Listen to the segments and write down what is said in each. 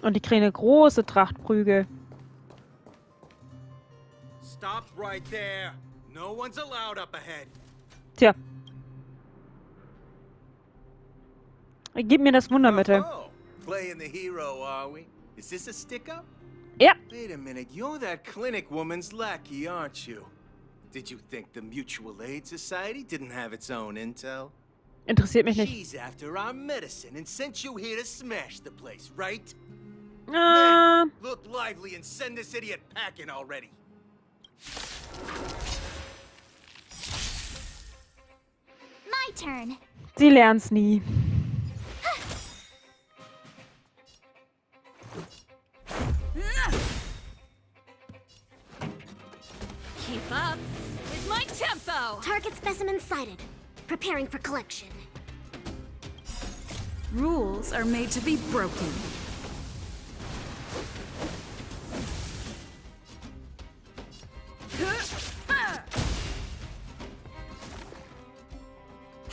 Und die kriegen eine große Trachtprügel. Stop right there. No one's allowed up ahead. Tja. Gib mir das Wundermittel. Oh, playing the hero, are we? Is this a stick-up? Ja. Wait a minute, you're that clinic woman's lackey, aren't you? Did you think the Mutual Aid Society didn't have its own intel? Interessiert mich nicht. She's after our medicine and sent you here to smash the place, right? Look lively and send this idiot packing already. My turn. Sie lernt's nie. Keep up with my tempo. Target specimen sighted. Preparing for collection. Rules are made to be broken.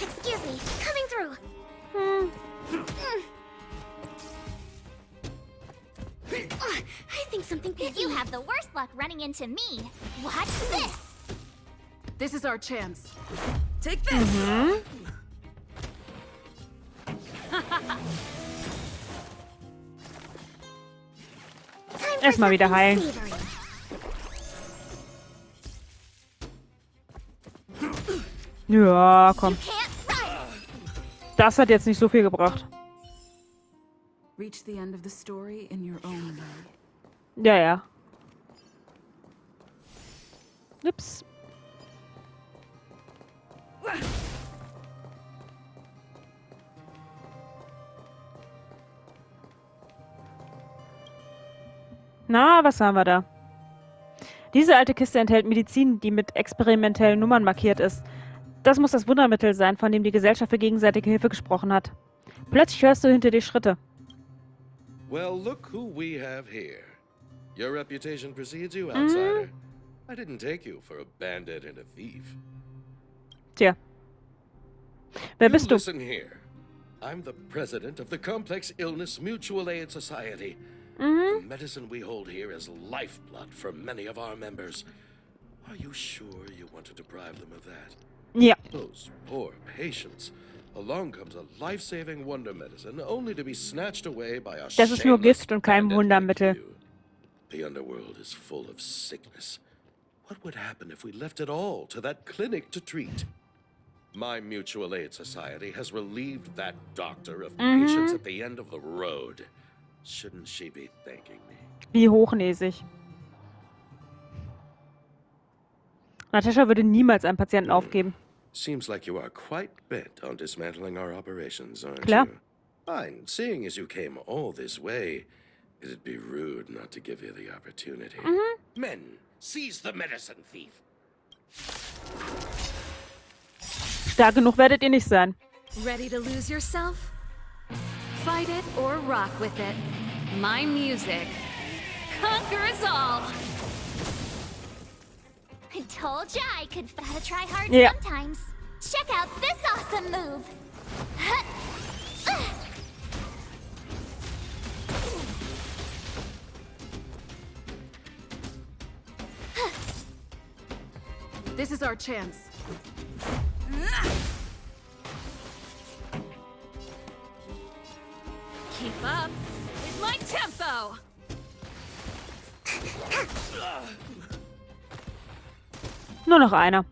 Excuse me, coming through. I think something picky. You have the worst luck running into me. Watch this. This is our chance. Take this. Erstmal wieder heilen. Ja, komm. Das hat jetzt nicht so viel gebracht. Reach the end of the story in your own way. Ja, ja. Ups. Na, was haben wir da? Diese alte Kiste enthält Medizin, die mit experimentellen Nummern markiert ist. Das muss das Wundermittel sein, von dem die Gesellschaft für gegenseitige Hilfe gesprochen hat. Plötzlich hörst du hinter dir Schritte. Well, look who we have here. Your reputation precedes you, outsider. I didn't take you for a bandit and a thief. Tja. Wer bist du? Listen here. I'm the president of the Complex Illness Mutual Aid Society. The medicine we hold here is lifeblood for many of our members. Are you sure you want to deprive them of that? Ja. Those poor patients. Along comes a life-saving wonder medicine, only to be snatched away by a Das ist nur shameless Gift und kein bandit Wundermittel. like you. The underworld is full of sickness. What would happen if we left it all to that clinic to treat? My mutual aid society has relieved that doctor of patients at the end of the road. Shouldn't she be thanking me? Wie hochnäsig. Natascha würde niemals einen Patienten aufgeben. Seems like you are quite bent on dismantling our operations, aren't Klar. you? Fine. Seeing as you came all this way, it'd be rude not to give you the opportunity. Men, seize the medicine thief. Stark genug werdet ihr nicht sein. Ready to lose yourself? Fight it or rock with it. My music conquers all. I told ya I could gotta try hard Yeah. sometimes. Check out this awesome move. This is our chance. Keep up with my tempo. Nur noch einer.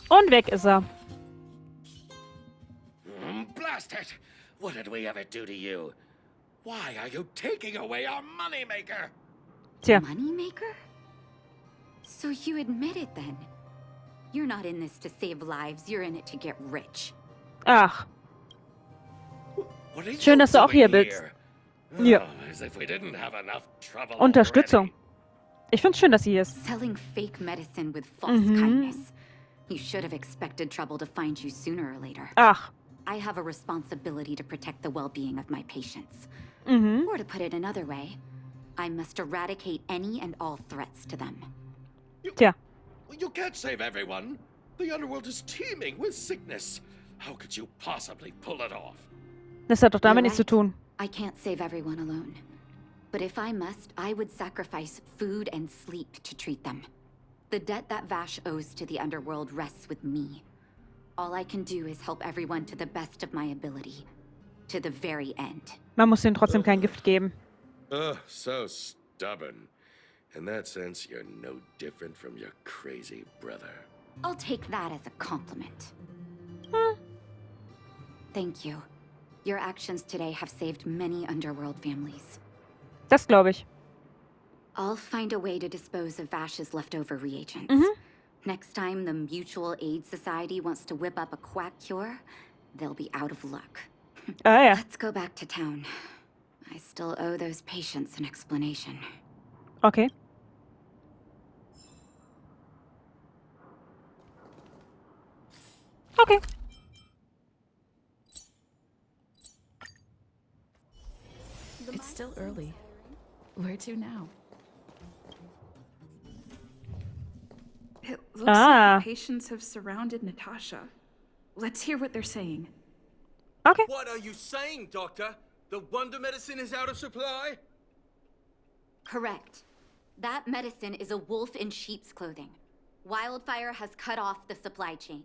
Und weg ist er. Blast it! What did we ever do to you? Why are you taking away our moneymaker? Tja. Moneymaker? So you admit it then? You're not in this to save lives, you're in it to get rich. Ach, What are you Schön, dass du auch hier doing bist. here? Ja. Oh, as if we didn't have enough trouble Unterstützung. already. Ich find's schön, dass sie hier ist. Selling fake medicine with false kindness. You should have expected trouble to find you sooner or later. Ach. I have a responsibility to protect the well-being of my patients. Mhm. Or to put it another way, I must eradicate any and all threats to them. Tja. You can't save everyone. The underworld is teeming with sickness. How could you possibly pull it off? Das hat doch damit You're nichts zu right. tun. I can't save everyone alone. But if I must, I would sacrifice food and sleep to treat them. The debt that Vash owes to the underworld rests with me. All I can do is help everyone to the best of my ability. To the very end. Man muss denen trotzdem kein Gift geben. Oh, so stubborn. In that sense, you're no different from your crazy brother. I'll take that as a compliment. Thank you. Your actions today have saved many underworld families. Das glaube ich. I'll find a way to dispose of Vash's leftover reagents. Next time the Mutual Aid Society wants to whip up a quack cure, they'll be out of luck. Ah ja. Let's go back to town. I still owe those patients an explanation. Okay. Okay. It's still early. Where to now? It looks like the patients have surrounded Natasha. Let's hear what they're saying. Okay. What are you saying, Doctor? The wonder medicine is out of supply? Correct. That medicine is a wolf in sheep's clothing. Wildfire has cut off the supply chain.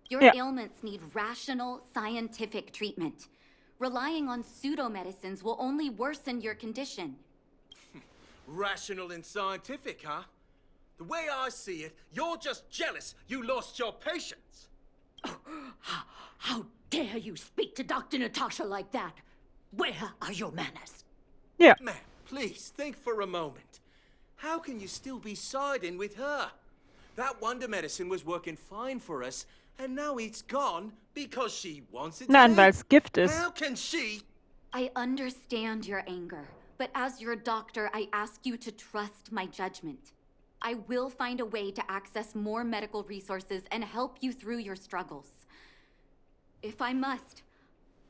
Your ailments need rational, scientific treatment. Relying on pseudo-medicines will only worsen your condition. Rational and scientific, huh? The way I see it, you're just jealous you lost your patients. How dare you speak to Dr. Natasha like that? Where are your manners? Yeah. Man, please, think for a moment. How can you still be siding with her? That wonder medicine was working fine for us, and now it's gone because she wants it Nein, to. weil es Gift ist. How can she? I understand your anger, but as your doctor, I ask you to trust my judgment. I will find a way to access more medical resources and help you through your struggles. If I must,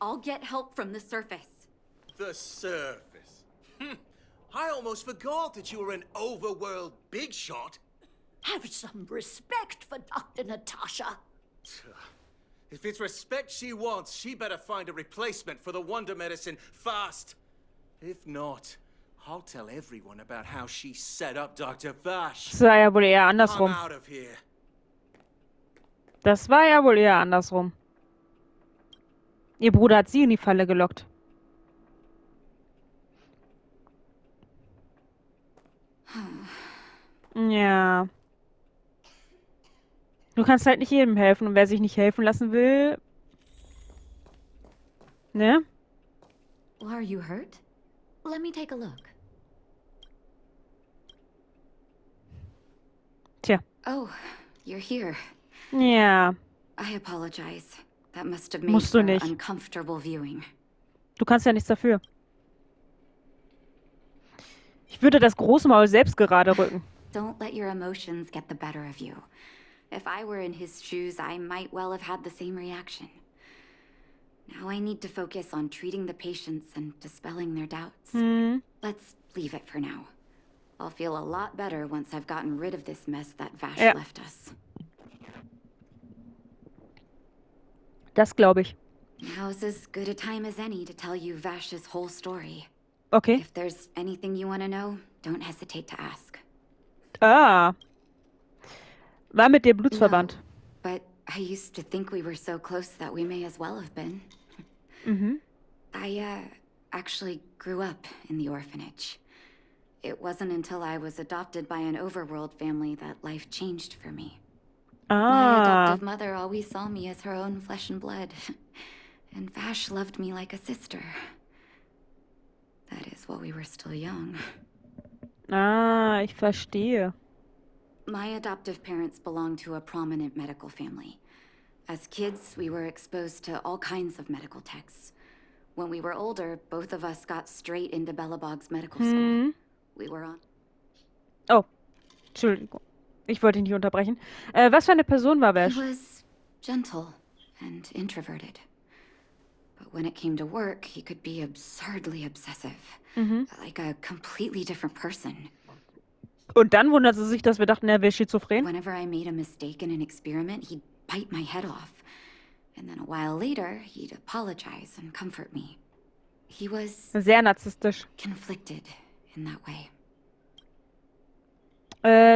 I'll get help from the surface. The surface. I almost forgot that you were an overworld big shot. Have some respect for Dr. Natasha. If it's respect she wants, she better find a replacement for the wonder medicine fast. If not, I'll tell everyone about how she set up Dr. Vash. Das war ja wohl eher I'm andersrum. out of here. Das war ja wohl eher andersrum. Ihr Bruder hat sie in die Falle gelockt. Ja. Du kannst halt nicht jedem helfen und wer sich nicht helfen lassen will, ne? Are you hurt? Let me take a look. Tja. Oh, you're here. Ja. I apologize. That must have made Musst du for nicht. uncomfortable viewing. Du kannst ja nichts dafür. Ich würde das große Maul selbst gerade rücken. Don't let your emotions get the better of you. If I were in his shoes, I might well have had the same reaction. Now I need to focus on treating the patients and dispelling their doubts. Let's leave it for now. I'll feel a lot better once I've gotten rid of this mess that Vash left us. Das glaube ich. Now's as good a time as any to tell you Vash's whole story. Okay. If there's anything you want to know, don't hesitate to ask. Ah. War mit dir blutsverwandt. No, but I used to think we were so close that we may as well have been. I actually grew up in the orphanage. It wasn't until I was adopted by an overworld family that life changed for me. My Ah. adoptive mother always saw me as her own flesh and blood. And Vash loved me like a sister. That is while we were still young. Ah, ich verstehe. My adoptive parents belonged to a prominent medical family. As kids, we were exposed to all kinds of medical texts. When we were older, both of us got straight into Bellabog's medical school. We were on... Oh, Entschuldigung. Ich wollte ihn nicht unterbrechen. Was für eine Person war He Vash? was gentle and introverted. But when it came to work, he could be absurdly obsessive. Like a completely different person. Und dann wundert sie sich, dass wir dachten, er wäre schizophren. Whenever I made a mistake in an experiment, he'd bite my head off. And then a while later, he'd apologize and comfort me. He was Sehr narzisstisch. conflicted in that way.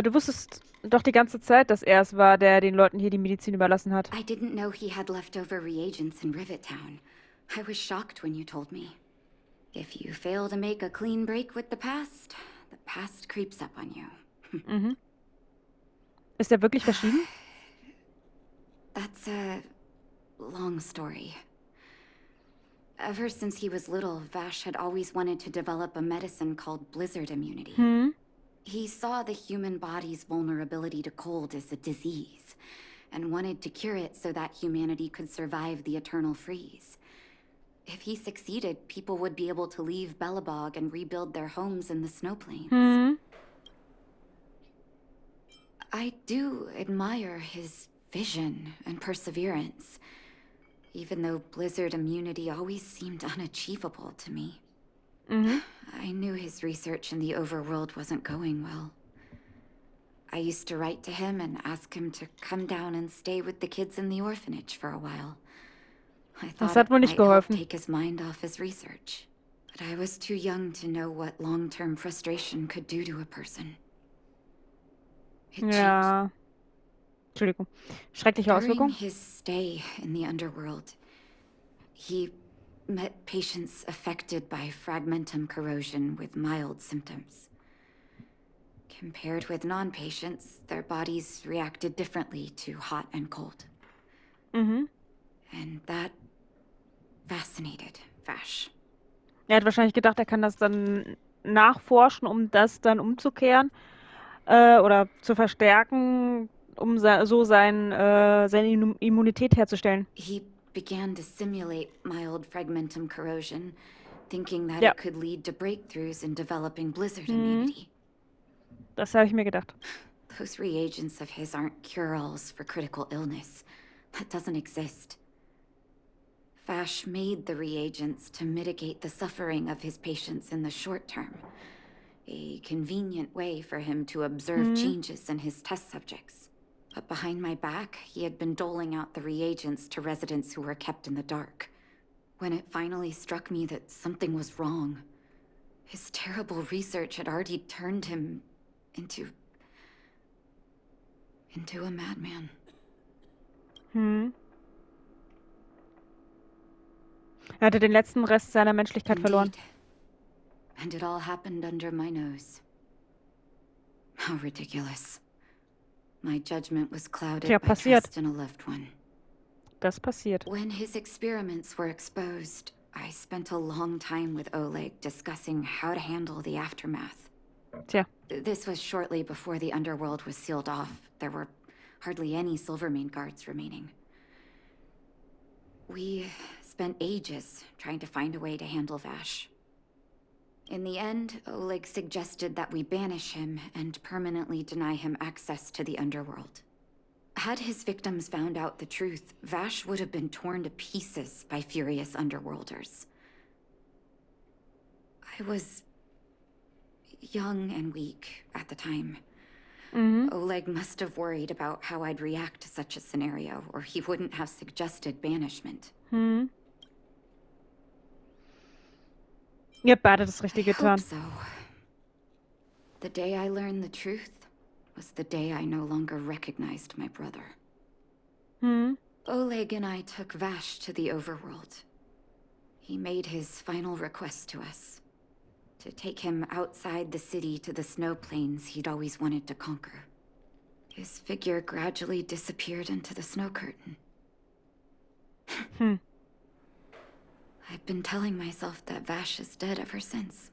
Du wusstest doch die ganze Zeit, dass er es war, der den Leuten hier die Medizin überlassen hat. I didn't know he had leftover reagents in Rivet Town. I was shocked when you told me. If you fail to make a clean break with the past creeps up on you. Mhm. Ist er wirklich verschieden? That's a long story. Ever since he was little, Vash had always wanted to develop a medicine called blizzard immunity. He saw the human body's vulnerability to cold as a disease, and wanted to cure it so that humanity could survive the eternal freeze. If he succeeded, people would be able to leave Belobog and rebuild their homes in the snow plains. I do admire his vision and perseverance, even though blizzard immunity always seemed unachievable to me. I knew his research in the overworld wasn't going well. I used to write to him and ask him to come down and stay with the kids in the orphanage for a while. I thought hat wohl it nicht might help geholfen. take his mind off his research. But I was too young to know what long-term frustration could do to a person. It changed. Ja. Entschuldigung. Schreckliche During Auswirkungen. his stay in the underworld, he met patients affected by fragmentum corrosion with mild symptoms. Compared with non-patients, their bodies reacted differently to hot and cold. And that fascinated Vash. Er hat wahrscheinlich gedacht, er kann das dann nachforschen, um das dann umzukehren oder zu verstärken, um seine Immunität herzustellen. He began to simulate mild fragmentum corrosion, thinking that Ja. it could lead to breakthroughs in developing blizzard immunity. Das habe ich mir gedacht. Those reagents of his aren't cure-alls for critical illness. That doesn't exist. Vash made the reagents to mitigate the suffering of his patients in the short term. A convenient way for him to observe changes in his test subjects. But behind my back, he had been doling out the reagents to residents who were kept in the dark. When it finally struck me that something was wrong, his terrible research had already turned him into a madman. Er hatte den letzten Rest seiner Menschlichkeit verloren. Indeed. And it all happened under my nose. How ridiculous. My judgment was clouded Tja, by passiert. trust in a loved one. Das passiert. When his experiments were exposed, I spent a long time with Oleg discussing how to handle the aftermath. Tja. This was shortly before the underworld was sealed off. There were hardly any Silvermane guards remaining. We spent ages trying to find a way to handle Vash. In the end, Oleg suggested that we banish him and permanently deny him access to the underworld. Had his victims found out the truth, Vash would have been torn to pieces by furious underworlders. I was young and weak at the time. Oleg must have worried about how I'd react to such a scenario, or he wouldn't have suggested banishment. Ihr habt beide das Richtige I hope getan. so. The day I learned the truth was the day I no longer recognized my brother. Oleg and I took Vash to the overworld. He made his final request to us. To take him outside the city to the snow plains he'd always wanted to conquer. His figure gradually disappeared into the snow curtain. I've been telling myself that Vash is dead ever since.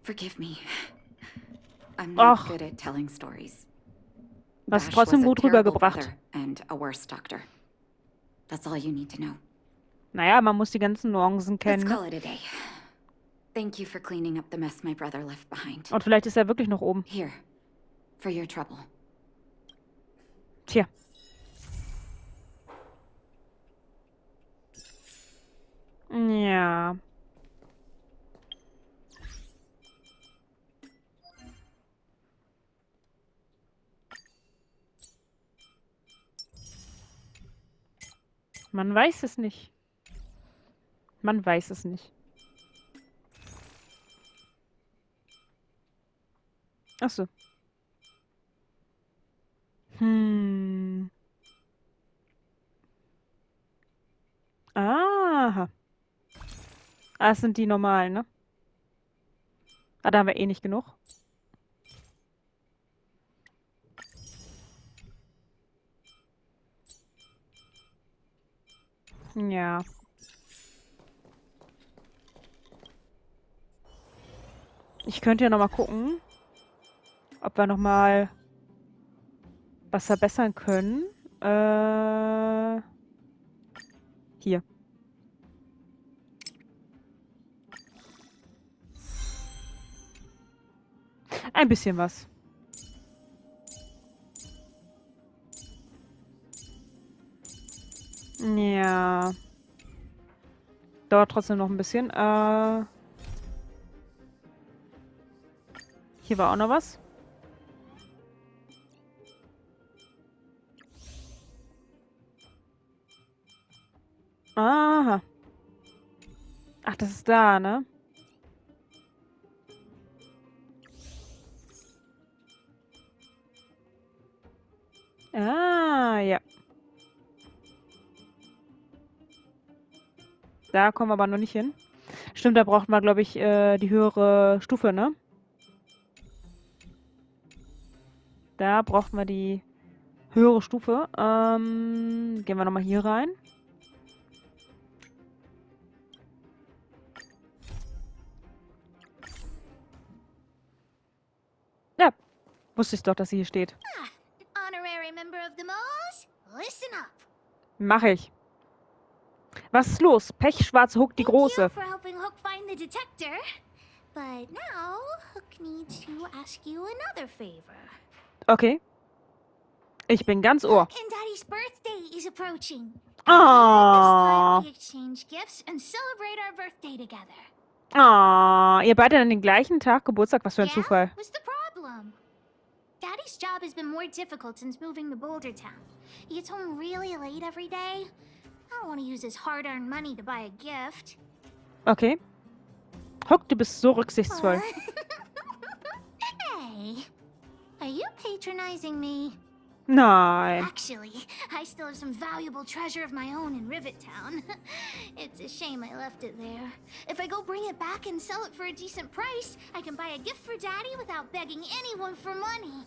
Forgive me. I'm not Och. good at telling stories. Hast Vash trotzdem was a gut terrible rübergebracht. brother and a worse doctor. That's all you need to know. Naja, man muss die ganzen Nuancen Let's kennen. call Ne? it a day. Thank you for cleaning up the mess my brother left behind. Und vielleicht ist er wirklich noch oben. Here, for your trouble. Tja. Ja. Man weiß es nicht. Man weiß es nicht. Ach so. Aha. Ah, das sind die normalen, ne? Ah, da haben wir eh nicht genug. Ja. Ich könnte ja noch mal gucken, ob wir noch mal was verbessern können. Hier. Ein bisschen was. Ja. Dauert trotzdem noch ein bisschen. Hier war auch noch was. Aha. Ach, das ist da, ne? Ah, ja. Da kommen wir aber noch nicht hin. Stimmt, da braucht man, glaube ich, die höhere Stufe, ne? Da braucht man die höhere Stufe. Gehen wir nochmal hier rein. Ja, wusste ich doch, dass sie hier steht. Honorary member of the Moles, listen up. Mache ich. Was ist los? Pechschwarze Hook, die Große. Thank you for helping Hook find the detector. But now, Hook needs to ask you another favor. Okay. Ich bin ganz Ohr. Hook and Daddy's birthday is approaching. Ah. This time we exchange gifts and celebrate our birthday together. Ah, ihr beide an den gleichen Tag Geburtstag? Was für ein Zufall. What's the problem? Daddy's job has been more difficult since moving to Boulder Town. He gets home really late every day. I don't want to use his hard-earned money to buy a gift. Okay. Hook, du bist so rücksichtsvoll. Hey, are you patronizing me? Nein. Actually, I still have some valuable treasure of my own in Rivet Town. It's a shame I left it there. If I go bring it back and sell it for a decent price, I can buy a gift for Daddy without begging anyone for money.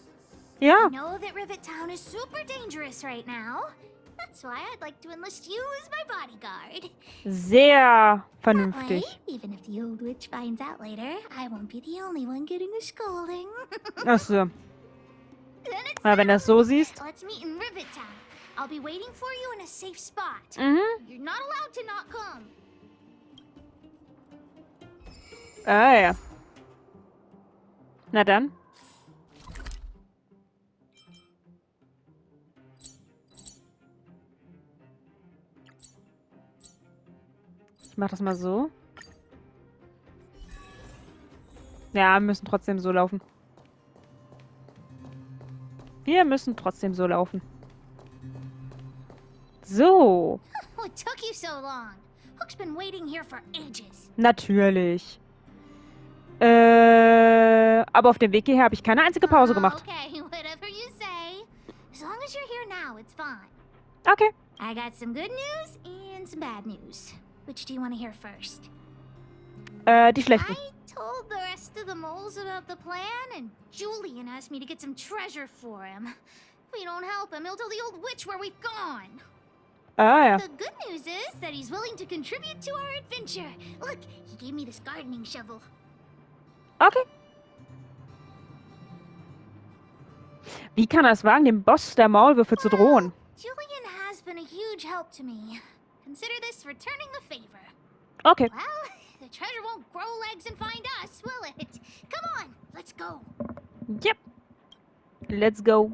Ja. I know that Rivet Town is super dangerous right now. That's why I'd like to enlist you as my bodyguard. Sehr That vernünftig. way, even if the old witch finds out later, I won't be the only one getting a scolding. Ach so. Then it's Na, wenn du das so siehst. Let's meet in Rivet Town. I'll be waiting for you in a safe spot. Mhm. You're not allowed to not come. Ah, ja. Na dann. Ich mach das mal so. Ja, wir müssen trotzdem so laufen. Wir müssen trotzdem so laufen. So. What took you so long? Hook's been waiting here for ages. Natürlich. Aber auf dem Weg hierher habe ich keine einzige Pause gemacht. Okay, whatever you say. As long as you're here now, it's fine. Okay. I got some good news and some bad news. Which do you want to hear first? Die schlechten. I told the rest of the moles about the plan, and Julian asked me to get some treasure for him. If we don't help him, he'll tell the old witch where we've gone. Ah, ja. The good news is that he's willing to contribute to our adventure. Look, he gave me this gardening shovel. Okay. Wie kann er es wagen, dem Boss der Maulwürfe zu drohen? Julian has been a huge help to me. Consider this returning the favor. Okay. Well, the treasure won't grow legs and find us, will it? Come on, let's go. Yep. Let's go.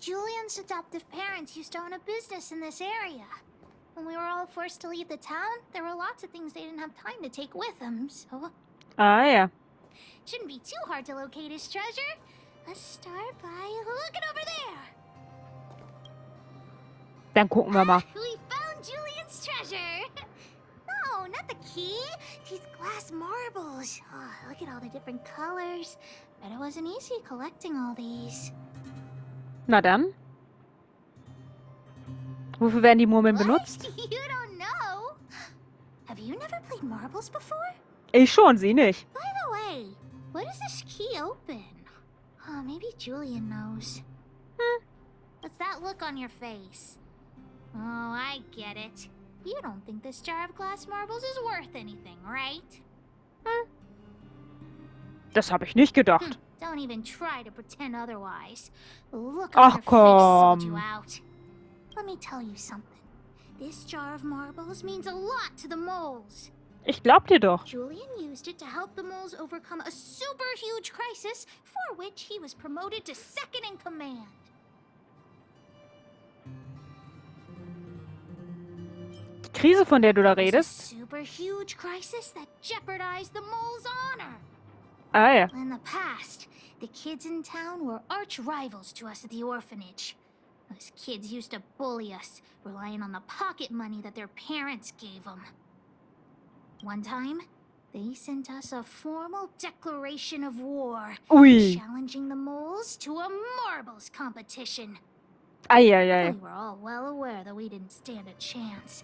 Julian's adoptive parents used to own a business in this area. And we were all forced to leave the town, there were lots of things they didn't have time to take with them, so... Ah, ja. Shouldn't be too hard to locate his treasure. Let's start by looking over there. Dann gucken wir mal. We found Julian's treasure. No, not the key. These glass marbles. Oh, look at all the different colors. Bet it wasn't easy collecting all these. Na dann. Wofür werden die Murmeln benutzt? You don't know. Have you never played marbles before? Ich schon, sie nicht. By the way, what does this key open? Oh, maybe Julian knows. What's that look on your face? Oh, I get it. You don't think this jar of glass marbles is worth anything, right? Das habe ich nicht gedacht. Don't even try to pretend otherwise. Look on your face sold you out. Let me tell you something. This jar of marbles means a lot to the moles. Ich glaub dir doch. Julian used it to help the moles overcome a super huge crisis for which he was promoted to second in command. Die Krise, von der du da redest? Super huge crisis that jeopardized the mole's honor. Ah ja. In the past, the kids in town were arch rivals to us at the orphanage. Those kids used to bully us, relying on the pocket money that their parents gave them. One time, they sent us a formal declaration of war, challenging the moles to a marbles competition. Ai, ai, ai. We were all well aware that we didn't stand a chance.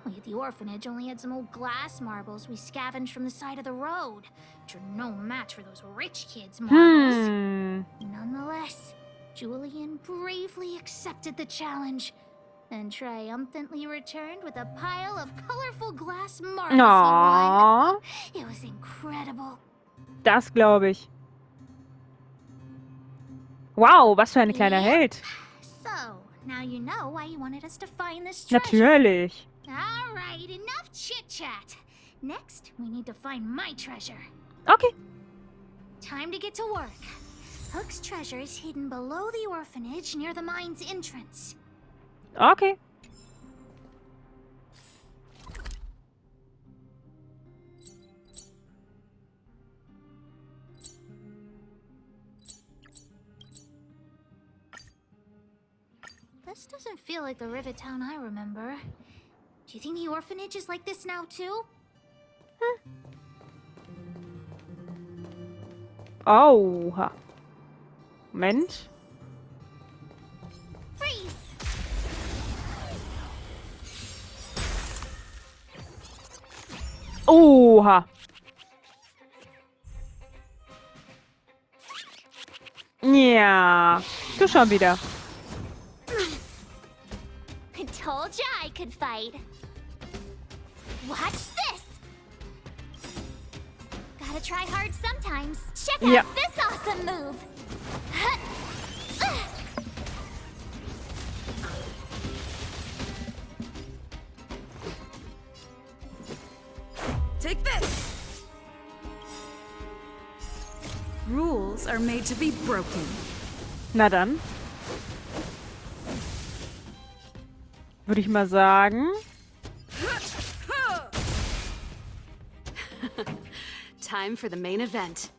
We at the orphanage only had some old glass marbles we scavenged from the side of the road, which are no match for those rich kids' marbles. Nonetheless, Julian bravely accepted the challenge and triumphantly returned with a pile of colorful glass marbles he won. It was incredible. Das glaube ich. Wow, was für ein kleiner Held. So, now you know why you wanted us to find this treasure. Natürlich. All right, enough chit-chat. Next, we need to find my treasure. Okay. Time to get to work. Hook's treasure is hidden below the orphanage near the mine's entrance. Okay. This doesn't feel like the Rivet Town I remember. Do you think the orphanage is like this now too? Oha. Moment. Freeze! Oha. Ja, du schon wieder. I told ya I could fight. Watch this! Gotta try hard sometimes. Check out this awesome move! Take this! Rules are made to be broken. Na dann. Würde ich mal sagen. Time for the main event.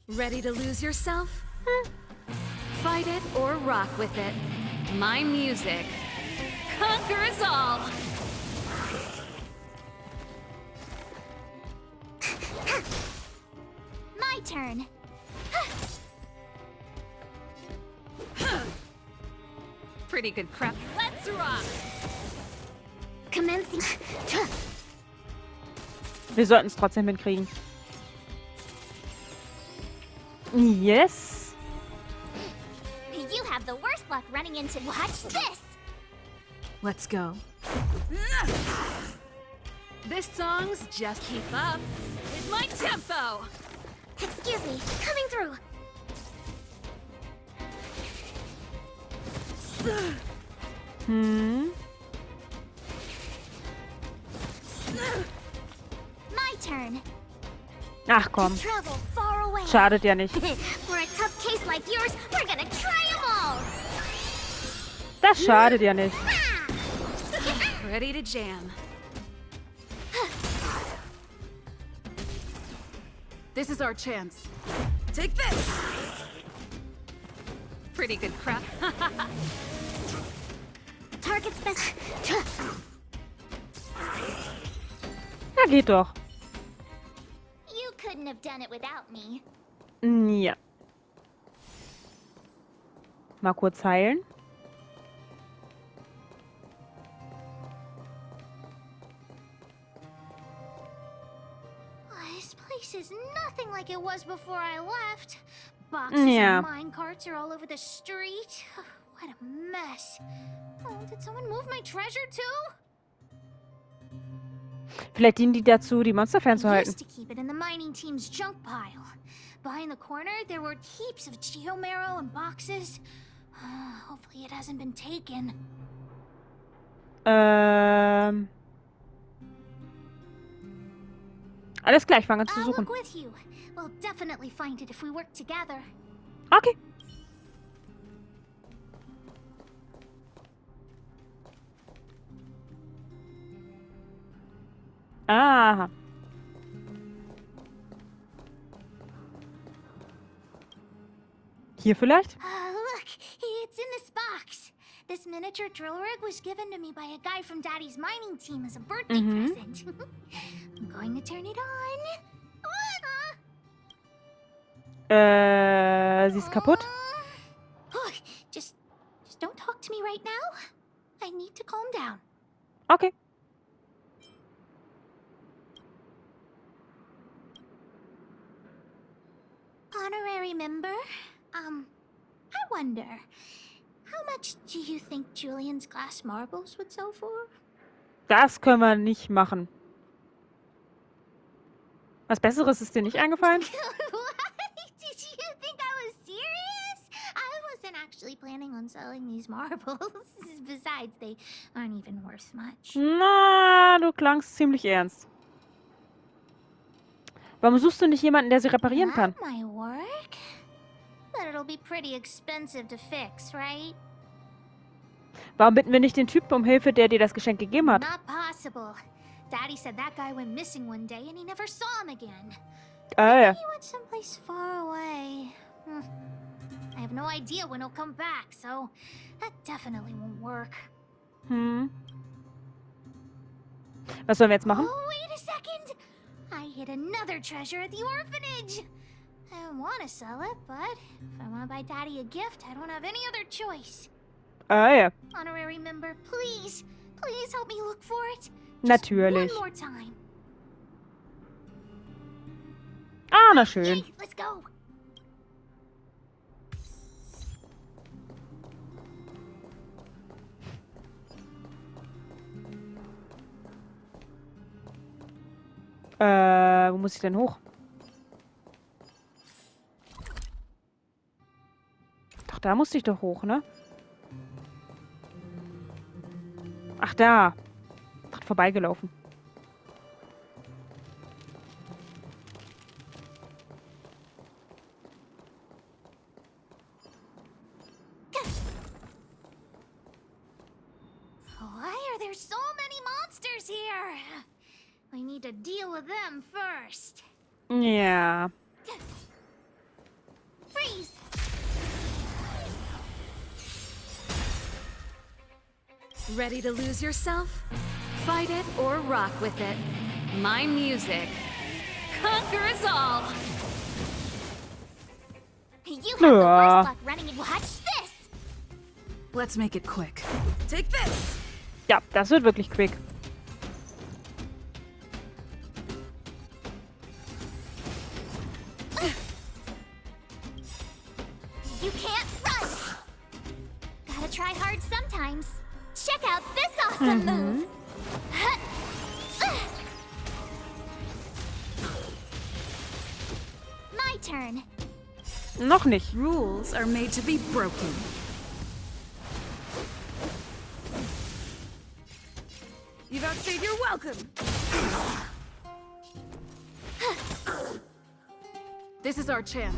Ready to lose yourself? Fight it or rock with it. My music conquers all. My turn. Pretty good crap. Let's rock! Commencing. Wir sollten es trotzdem hinkriegen. Yes. You have the worst luck running into. Watch this. Let's go. This song's just keep up with my tempo. Excuse me, coming through. turn. Ach komm. Travel far away. Schadet ja nicht. For a tough case like yours, we're gonna try them all. Das schadet ja nicht. Ready to jam. This is our chance. Take this! Pretty good crap. Target special. Ja, geht doch. You couldn't have done it without me. Ja. Mal kurz heilen. This place is nothing like it was before I left. Boxes Yeah. and mine carts are all over the street. What a mess. Oh, did someone move my treasure too? Vielleicht dienen die dazu, die Monster I fernzuhalten. used to keep it in the mining team's junk pile. Behind the corner, there were heaps of geomarrow and boxes. Hopefully it hasn't been taken. Alles klar, ich fange an zu I'll suchen. look with you. We'll definitely find it if we work together. Okay. Aha. Hier vielleicht? Look, it's in this box. This miniature drill rig was given to me by a guy from Daddy's mining team as a birthday present. I'm going to turn it on. Sie ist kaputt. Look, just don't talk to me right now. I need to calm down. Okay. Honorary member, I wonder, how much do you think Julian's glass marbles would sell for? Das können wir nicht machen. Was Besseres ist dir nicht eingefallen? What? Did you think I was serious? I wasn't actually planning on selling these marbles. Besides, they aren't even worth much. Na, du klangst ziemlich ernst. Warum suchst du nicht jemanden, der sie reparieren kann? That might work. But it'll be pretty expensive to fix, right? Warum bitten wir nicht den Typen um Hilfe, der dir das Geschenk gegeben hat? Not possible. Daddy said that guy went missing one day and he never saw him again. Ah ja. He went someplace far away. I have no idea when he'll come back, so that definitely won't work. Was sollen wir jetzt machen? Oh, wait a second! I hid another treasure at the orphanage! I want to sell it, but if I want to buy Daddy a gift, I don't have any other choice. Ah ja. Honorary member, please help me look for it. Just Natürlich. one more time. Ah, na schön. Okay, let's go. Wo muss ich denn hoch? Doch, da musste ich doch hoch, ne? Ach, da. Dran vorbeigelaufen. Why are there so many monsters here? We need to deal with them first. Ja. Freeze! Ready to lose yourself? Fight it or rock with it. My music conquers all. You have the worst Ja. luck running in. Watch this! Let's make it quick. Take this! Ja, das wird wirklich quick. You can't run! Gotta try hard sometimes. Check out this awesome move! My turn. Noch nicht. Rules are made to be broken. You've outstayed your welcome! This is our chance.